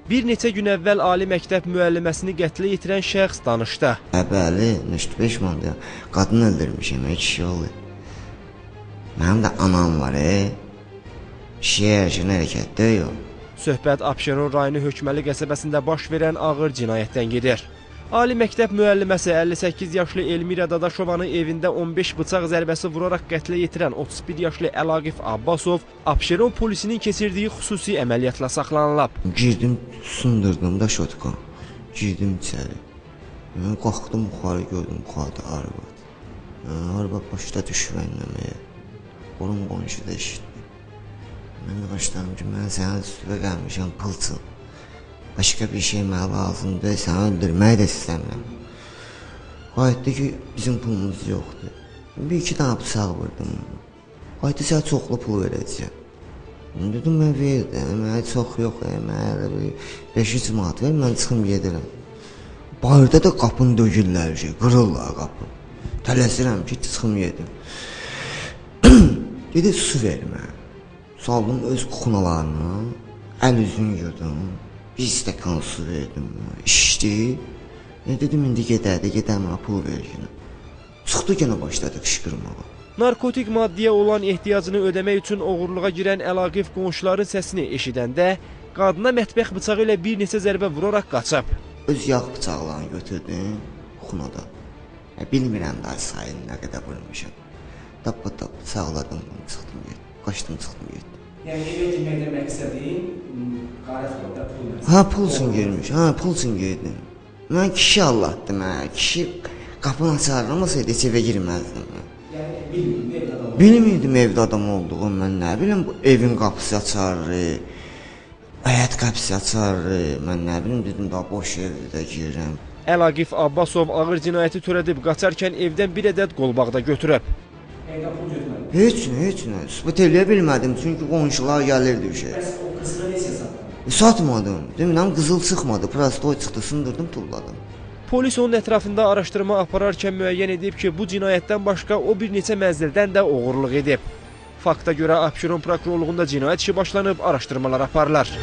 Bir neçə gün əvvəl ali məktəb müəlliməsini qətlə yetirən şəxs danışdı. Bəli, 5 mandı qadın öldürmüşəm, kişi oldu. Mənim də anam var, kişiyə hərəkətdə yox. Söhbət Abşeron rayonu Hökməli qəsəbəsində baş verən ağır cinayətdən gedir. Ali məktəb müəlliməsi 58 yaşlı Elmira Dadaşovanı evində 15 bıçaq zərbəsi vuraraq qətlə yetirən 31 yaşlı Əlaqif Abbasov Abşeron polisinin keçirdiyi xüsusi əməliyyatla saxlanılıb. Girdim, sındırdım da şotka, girdim içəri. Qalxdım, yuxarı gördüm, yuxarıda arvad. Arvad başda düşmənləməyə, onun qonşu da eşitdi. Mən başladım ki, mən sənin üstüvə gəlmişəm, pılçın. Başqa bir şey mənə lazımdır, səni öldürməyi də istəmirəm. Qayıtdı ki, bizim pulumuz yoxdur. Bir-iki dənə bıçaq vurdum. Qayıtdı, sənə çoxlu pul verəcəyəm. Dedim, mən verdim, mənə çox yox, mənə 500 manat ver, mən çıxım gedirəm. Bayırda da qapını dögürlər, qırırlar qapını. Tələsirəm ki, çıxım yedim. Gedib su vermə. Saldım öz kuxunalarına, əl üzünü yudum. Bir stəkan su verdim, içdi. Dedim, indi gedərdi, mənə pul ver yenə. Çıxdı, yenə başladı qışqırmağa. Narkotik maddiyə olan ehtiyacını ödəmək üçün oğurluğa girən Əlaqif qonşuların səsini eşidəndə qadına mətbəx bıçağı ilə bir neçə zərbə vuraraq qaçıb. Öz yağ bıçaqlarını götürdüm, xunada. Bilmirəm daha sayını nə qədər vurmuşam. Tap-tap sağladım, çıxdım, qaçdım, çıxdım, getdim. Yəni evə girməkdə məqsədin qarət yolda pul məsələsi. Ha, pul üçün girmiş, pul üçün girdim. Mən kişi Allah'dım, kişi qapını açarlamasaydı heç evə girməzdim. Yəni bilmirdim evdə adam olduğunu. Bilmirdim evdə adam olduğunu, mən nə bilim, evin qapısı açardı, həyət qapısı açardı, mən nə bilim, dedim, daha boş evdə girirəm. Əlaqif Abbasov ağır cinayəti törədib qaçarkən evdən bir ədəd qolbağda götürüb. Evdə pul götürmədim. Heç nə, ispat eləyə bilmədim, çünki qonşular gəlirdi bir şey. Bəs o qızılı necə satdın? Satmadım, demirəm, qızıl çıxmadı, prostoy çıxdı, sındırdım, tulladım. Polis onun ətrafında araşdırma apararkən müəyyən edib ki, bu cinayətdən başqa o bir neçə mənzildən də oğurluq edib. Fakta görə Abşeron prokurorluğunda cinayət işi başlanıb, araşdırmalar aparılır.